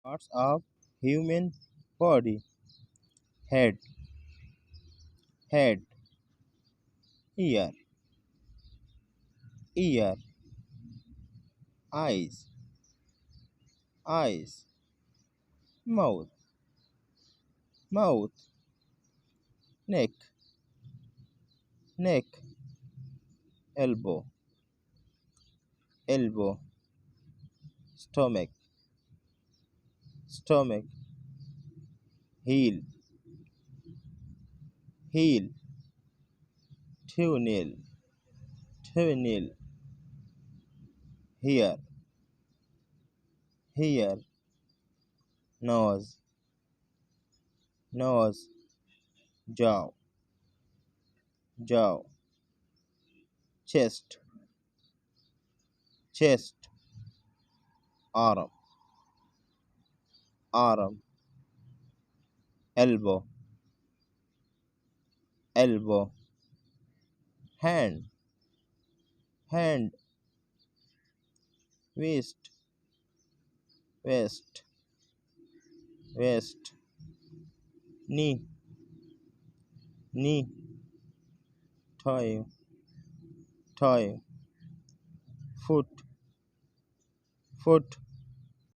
Parts of human body: head, head, ear, ear, eyes, eyes, mouth, mouth, neck, neck, elbow, elbow, stomach, stomach, heel, heel, toenail, toenail, hair, hair, nose, nose, jaw, jaw, chest, chest, arm, arm, elbow, elbow, hand, hand, waist, waist, waist, knee, knee, toe, toe, foot, foot,